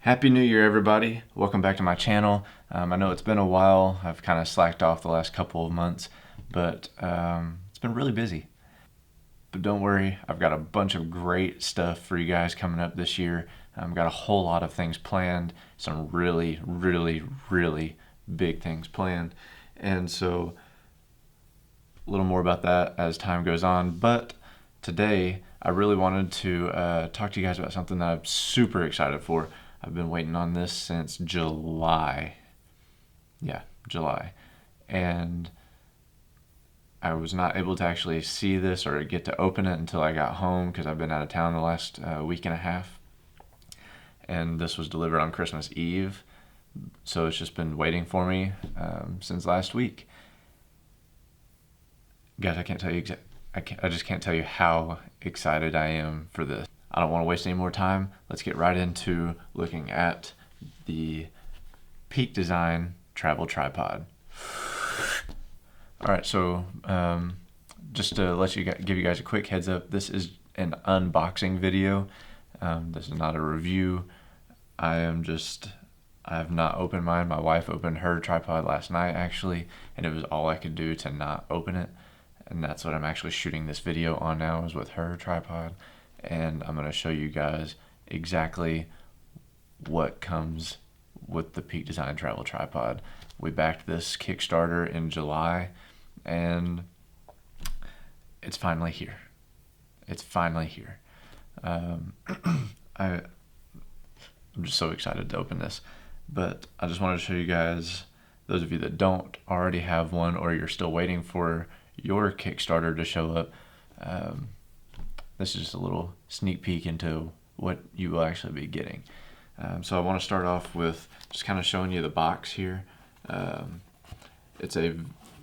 Happy New Year, everybody. Welcome back to my channel. I know it's been a while. I've kind of slacked off the last couple of months, but it's been really busy. But don't worry, I've got a bunch of great stuff for you guys coming up this year. I've got a whole lot of things planned, some really big things planned. And so a little more about that as time goes on. But today, I really wanted to talk to you guys about something that I'm super excited for. I've been waiting on this since July. Yeah, July. And I was not able to actually see this or get to open it until I got home because I've been out of town the last week and a half. And this was delivered on Christmas Eve. So it's just been waiting for me since last week. Guys, I can't tell you I just can't tell you how excited I am for this. I don't want to waste any more time. Let's get right into looking at the Peak Design Travel Tripod. All right, so just to give you guys a quick heads up, this is an unboxing video. This is not a review. I have not opened mine. My wife opened her tripod last night, actually, and it was all I could do to not open it. And that's what I'm actually shooting this video on now, is with her tripod. And I'm going to show you guys exactly what comes with the Peak Design Travel Tripod. We backed this Kickstarter in July, and it's finally here. It's finally here. I'm just so excited to open this. But I just wanted to show you guys, those of you that don't already have one or you're still waiting for your Kickstarter to show up, this is just a little sneak peek into what you will actually be getting. So I want to start off with just kind of showing you the box here. It's a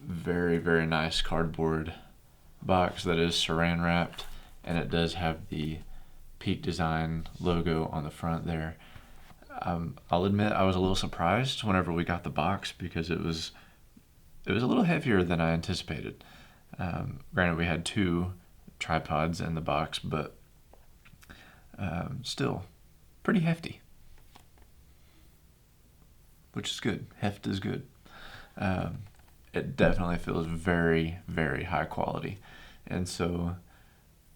very nice cardboard box that is saran wrapped, and it does have the Peak Design logo on the front there. I'll admit I was a little surprised whenever we got the box because it was a little heavier than I anticipated. Granted, we had two tripods in the box, but still pretty hefty, which is good. Heft is good. It definitely feels very high quality, and so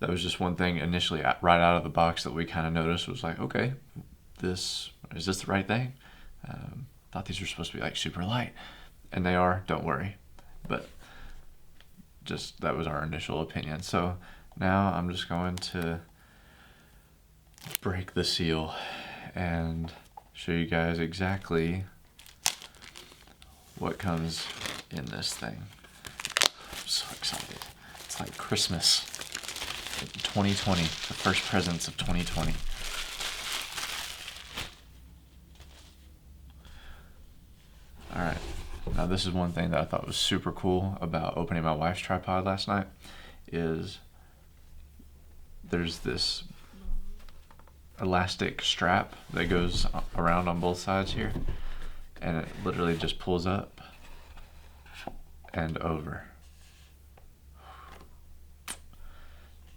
that was just one thing initially right out of the box that we kind of noticed, was like, okay, is this the right thing? Thought these were supposed to be like super light, and they are, don't worry, but just that was our initial opinion. So now I'm just going to break the seal and show you guys exactly what comes in this thing. I'm so excited. It's like Christmas 2020, the first presents of 2020. All right. Now this is one thing that I thought was super cool about opening my wife's tripod last night, is there's this elastic strap that goes around on both sides here, and it literally just pulls up and over.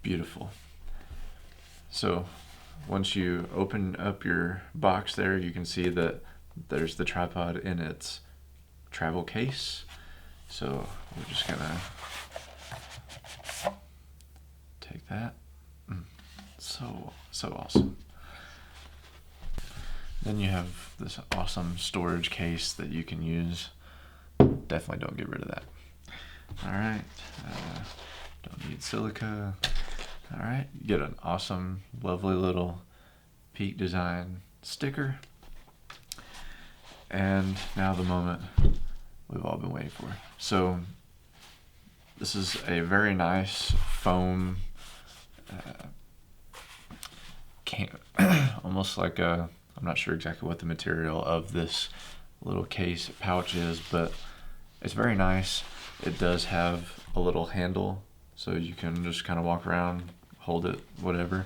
Beautiful. So once you open up your box there, you can see that there's the tripod in its travel case. So we're just gonna take that. So awesome. Then you have this awesome storage case that you can use. Definitely don't get rid of that. All right, don't need silica. All right, you get an awesome, lovely little Peak Design sticker. And now the moment we've all been waiting for. So this is a very nice foam, almost like a, I'm not sure exactly what the material of this little case pouch is, but it's very nice. It does have a little handle, so you can just kind of walk around, hold it, whatever,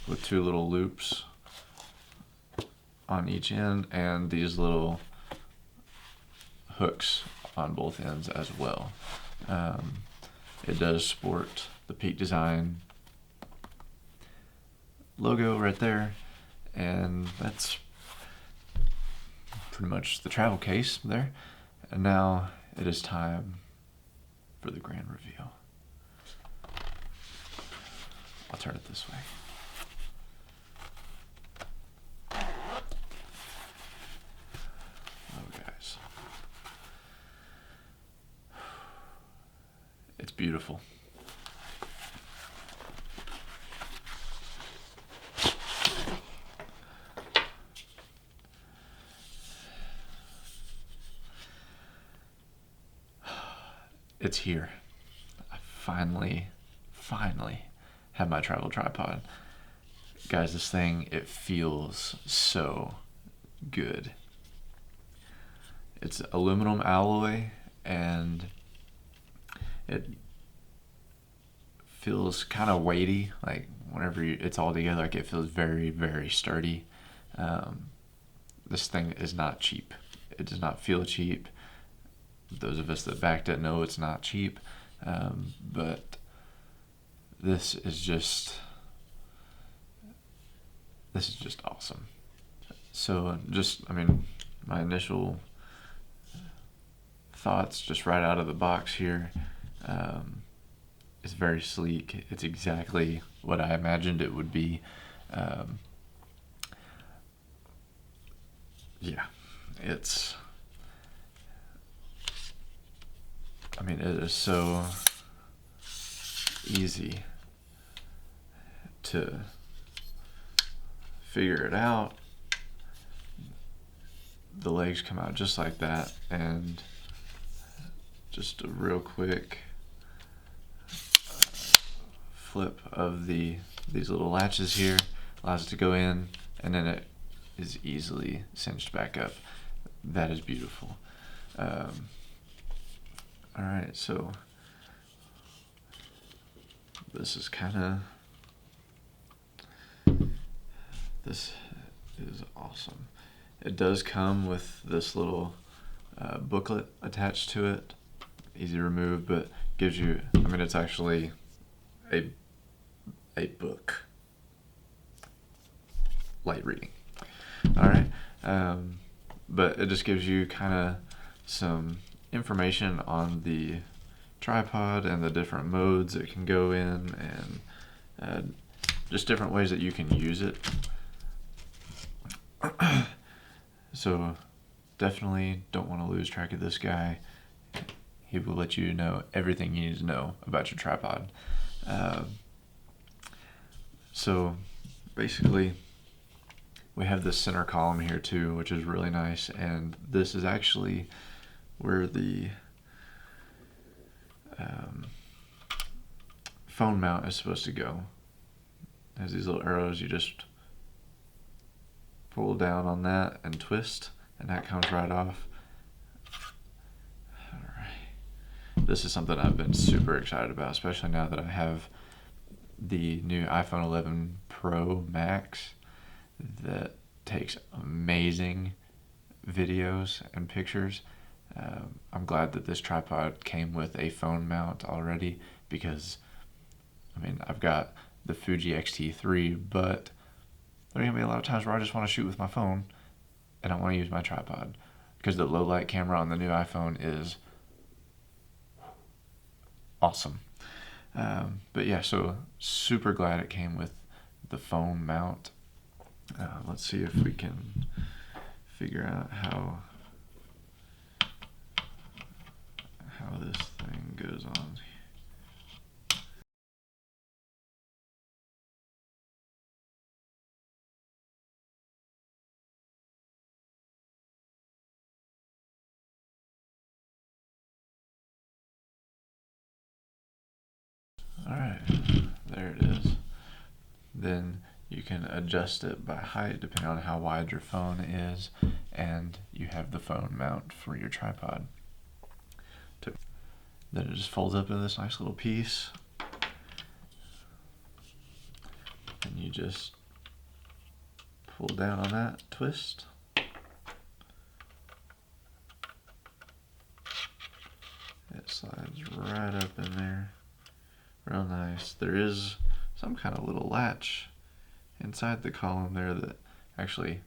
with two little loops on each end, and these little hooks on both ends as well. It does sport the Peak Design logo right there, and that's pretty much the travel case there. And now it is time for the grand reveal. I'll turn it this way. Oh, guys. It's beautiful. It's here. I finally have my travel tripod. Guys, this thing, it feels so good. It's aluminum alloy and it feels kind of weighty. Like whenever it's all together, like it feels very, very sturdy. This thing is not cheap. It does not feel cheap. Those of us that backed it know it's not cheap, but this is just awesome. So my initial thoughts just right out of the box here, it's very sleek. It's exactly what I imagined it would be. It is so easy to figure it out. The legs come out just like that, and just a real quick flip of these little latches here allows it to go in, and then it is easily cinched back up. That is beautiful. Alright, so this is awesome. It does come with this little booklet attached to it. Easy to remove, but gives you, it's actually a book. Light reading. Alright, but it just gives you kind of some information on the tripod and the different modes it can go in, and just different ways that you can use it. So definitely don't want to lose track of this guy. He will let you know everything you need to know about your tripod. So basically we have this center column here too, which is really nice, and this is actually where the phone mount is supposed to go. It has these little arrows. You just pull down on that and twist, and that comes right off. Alright. This is something I've been super excited about, especially now that I have the new iPhone 11 Pro Max that takes amazing videos and pictures. I'm glad that this tripod came with a phone mount already, because I've got the Fuji X-T3, but there are going to be a lot of times where I just want to shoot with my phone and I want to use my tripod, because the low light camera on the new iPhone is awesome. But yeah, so super glad it came with the phone mount. Let's see if we can figure out how this thing goes on. Alright, there it is. Then you can adjust it by height depending on how wide your phone is, and you have the phone mount for your tripod. Then it just folds up into this nice little piece, and you just pull down on that, twist, it slides right up in there, real nice. There is some kind of little latch inside the column there that actually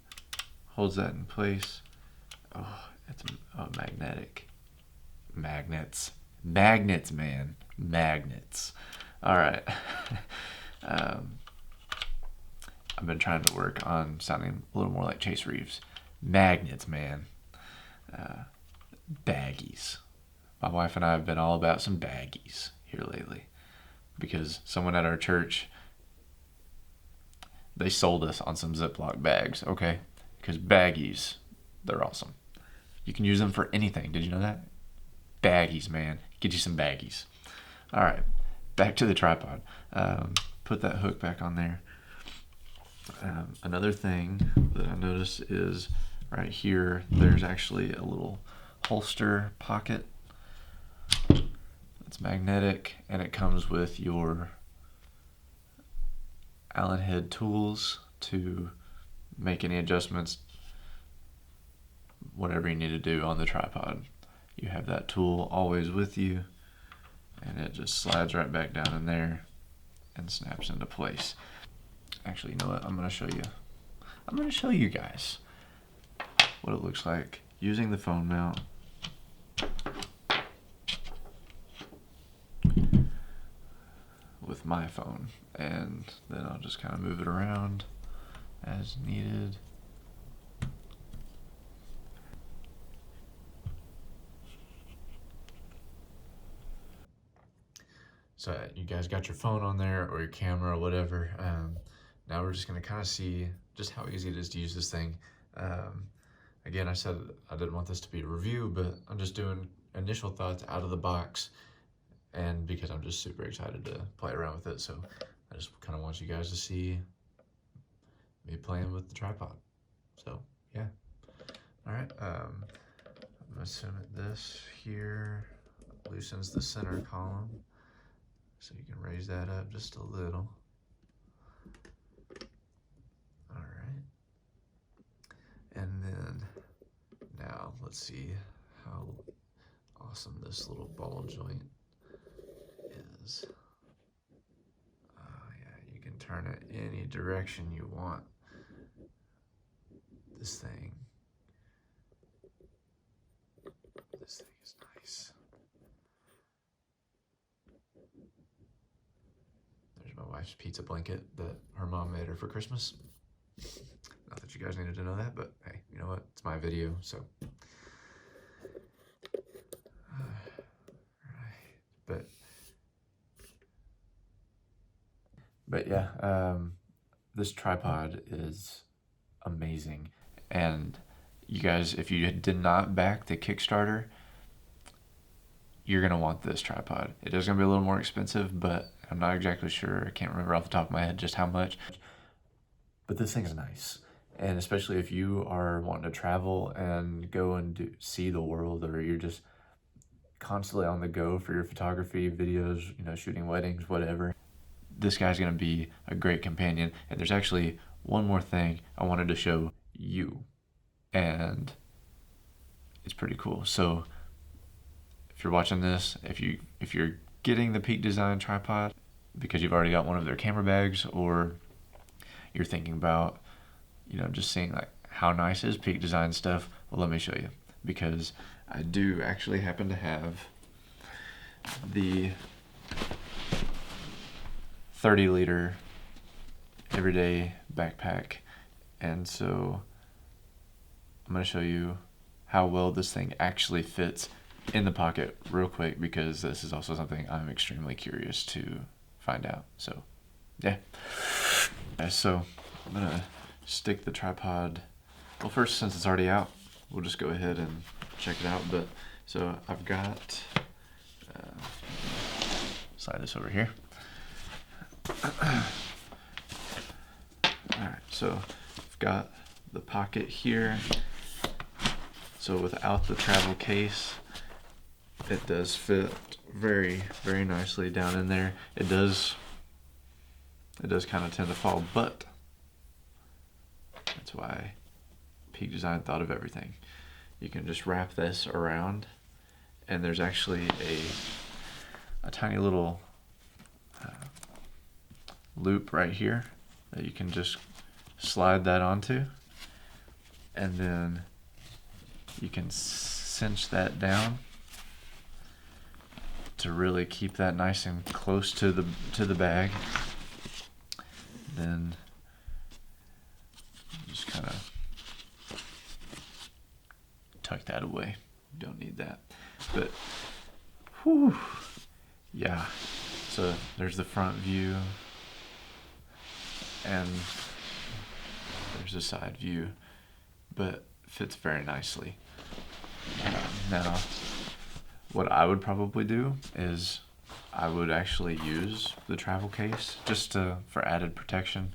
holds that in place. Oh, it's magnetic. Magnets, man. Magnets. All right. I've been trying to work on sounding a little more like Chase Reeves. Magnets, man. Baggies. My wife and I have been all about some baggies here lately because someone at our church, they sold us on some Ziploc bags, okay? Because baggies, they're awesome. You can use them for anything. Did you know that? Baggies, man. Get you some baggies. All right, back to the tripod. Put that hook back on there. Another thing that I noticed is right here, there's actually a little holster pocket. It's magnetic, and it comes with your Allen head tools to make any adjustments, whatever you need to do on the tripod. You have that tool always with you, and it just slides right back down in there and snaps into place. Actually, you know what? I'm going to show you guys what it looks like using the phone mount. With my phone, and then I'll just kind of move it around as needed. So you guys got your phone on there or your camera or whatever. Now we're just gonna kind of see just how easy it is to use this thing. Again, I said I didn't want this to be a review, but I'm just doing initial thoughts out of the box, and because I'm just super excited to play around with it. So I just kind of want you guys to see me playing with the tripod. So yeah. All right, I'm assuming this here loosens the center column, so you can raise that up just a little. All right, and then now let's see how awesome this little ball joint is. Oh yeah, you can turn it any direction you want. This thing is nice. There's my wife's pizza blanket that her mom made her for Christmas. Not that you guys needed to know that, but hey, you know what? It's my video, so. But yeah, this tripod is amazing. And you guys, if you did not back the Kickstarter, you're gonna want this tripod. It is gonna be a little more expensive, but I'm not exactly sure. I can't remember off the top of my head just how much. But this thing is nice. And especially if you are wanting to travel and go and see the world, or you're just constantly on the go for your photography, videos, you know, shooting weddings, whatever. This guy's gonna be a great companion. And there's actually one more thing I wanted to show you, and it's pretty cool. So if you're watching this, if you're getting the Peak Design tripod because you've already got one of their camera bags, or you're thinking about, you know, just seeing like how nice is Peak Design stuff, well, let me show you, because I do actually happen to have the 30-liter everyday backpack, and so I'm going to show you how well this thing actually fits in the pocket real quick, because this is also something I'm extremely curious to find out. So yeah. So I'm going to stick the tripod, well, first, since it's already out, we'll just go ahead and check it out. But so I've got, slide this over here. Alright, so I've got the pocket here. So without the travel case, it does fit very, very nicely down in there. It does kind of tend to fall, but that's why Peak Design thought of everything. You can just wrap this around, and there's actually a tiny little loop right here that you can just slide that onto, and then you can cinch that down to really keep that nice and close to the bag. Then just kind of tuck that away. Don't need that. But whew, yeah. So there's the front view, and there's a side view, but fits very nicely. Now, what I would probably do is I would actually use the travel case just for added protection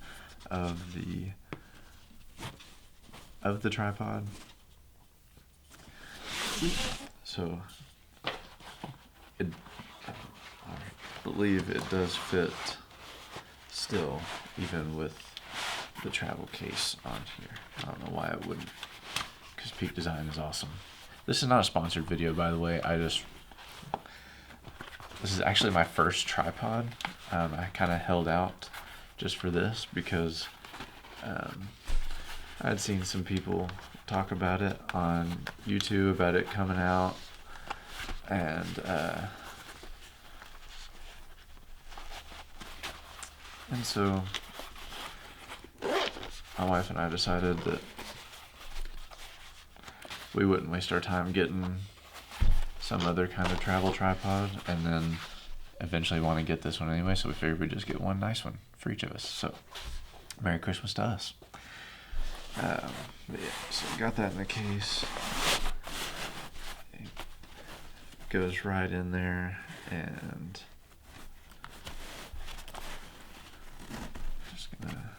of the tripod. So I believe it does fit still, even with the travel case on here. I don't know why it wouldn't, because Peak Design is awesome. This is not a sponsored video, by the way. This is actually my first tripod. I kind of held out just for this because I'd seen some people talk about it on YouTube, about it coming out, and so my wife and I decided that we wouldn't waste our time getting some other kind of travel tripod and then eventually want to get this one anyway, so we figured we'd just get one nice one for each of us. So Merry Christmas to us. But yeah, so we got that in the case. It goes right in there, and just gonna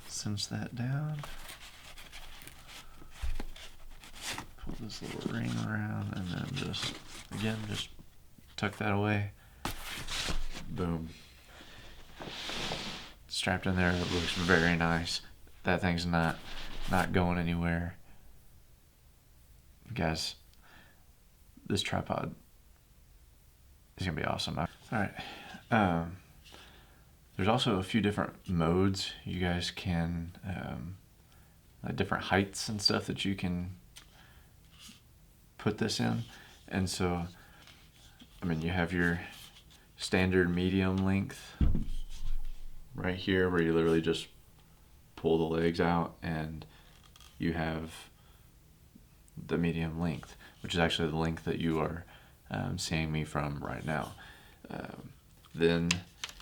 cinch that down. Pull this little ring around, and then just tuck that away. Boom. Strapped in there. It looks very nice. That thing's not going anywhere. Guys, this tripod is gonna be awesome. Alright. There's also a few different modes you guys can, like different heights and stuff that you can put this in. And so, I mean, you have your standard medium length right here, where you literally just pull the legs out, and you have the medium length, which is actually the length that you are seeing me from right now. Then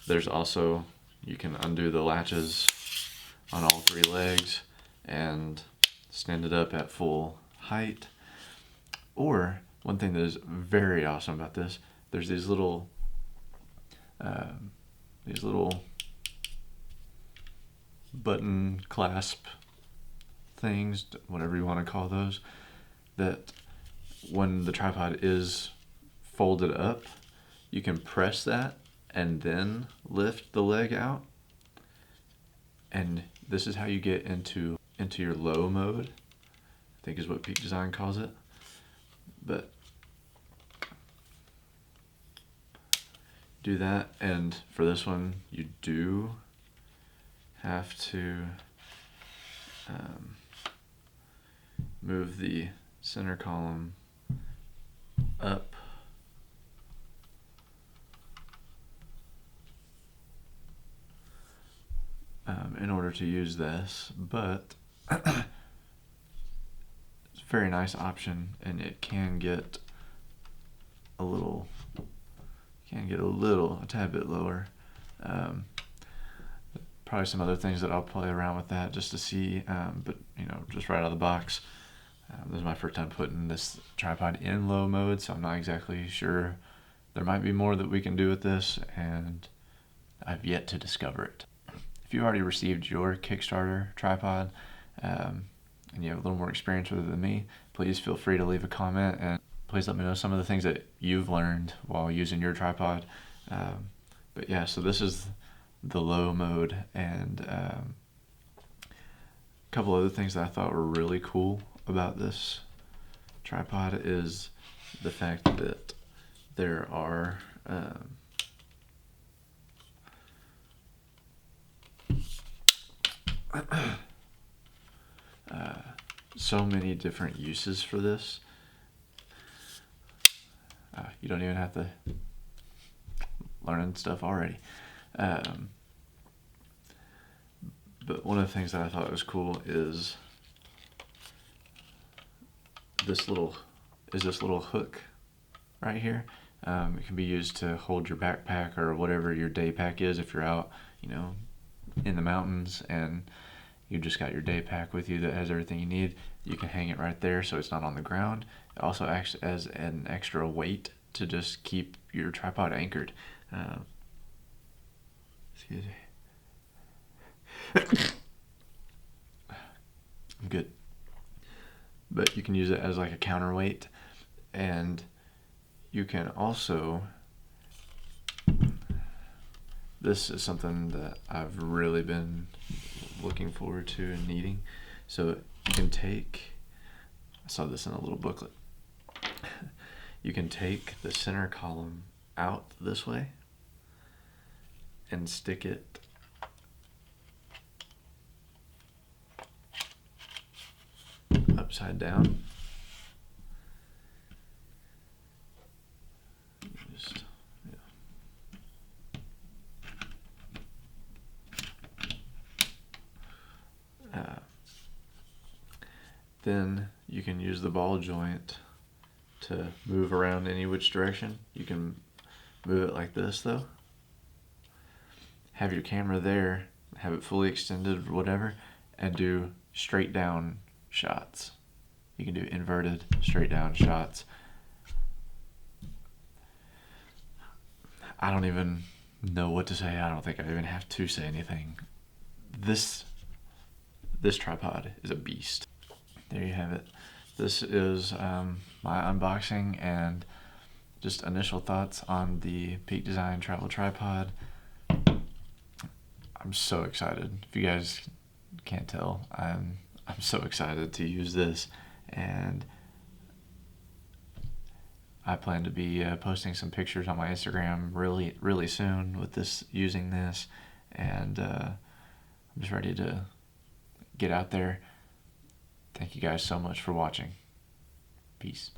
there's also, you can undo the latches on all three legs and stand it up at full height. Or one thing that is very awesome about this, there's these little button clasp things, whatever you want to call those, that when the tripod is folded up, you can press that and then lift the leg out. And this is how you get into your low mode, I think is what Peak Design calls it. But do that, and for this one you do have to move the center column up in order to use this, but it's a very nice option, and it can get a tad bit lower. Probably some other things that I'll play around with that just to see, but you know, just right out of the box. This is my first time putting this tripod in low mode, so I'm not exactly sure. There might be more that we can do with this, and I've yet to discover it. If you already received your Kickstarter tripod, and you have a little more experience with it than me, please feel free to leave a comment, and please let me know some of the things that you've learned while using your tripod. But yeah, so this is the low mode, and a couple other things that I thought were really cool about this tripod is the fact that there are so many different uses for this. You don't even have to learn stuff already. But one of the things that I thought was cool is this little hook right here. It can be used to hold your backpack or whatever your day pack is if you're out, in the mountains and you just got your day pack with you that has everything you need. You can hang it right there so it's not on the ground. It also acts as an extra weight to just keep your tripod anchored. Excuse me. I'm good. But you can use it as like a counterweight, and you can also, this is something that I've really been looking forward to and needing. So you can take, I saw this in a little booklet. You can take the center column out this way and stick it upside down. Then you can use the ball joint to move around any which direction. You can move it like this though. Have your camera there, have it fully extended or whatever, and do straight down shots. You can do inverted straight down shots. I don't even know what to say. I don't think I even have to say anything. This tripod is a beast. There you have it. This is my unboxing and just initial thoughts on the Peak Design travel tripod. I'm so excited. If you guys can't tell, I'm so excited to use this, and I plan to be posting some pictures on my Instagram really soon with this, using this, and I'm just ready to get out there. Thank you guys so much for watching. Peace.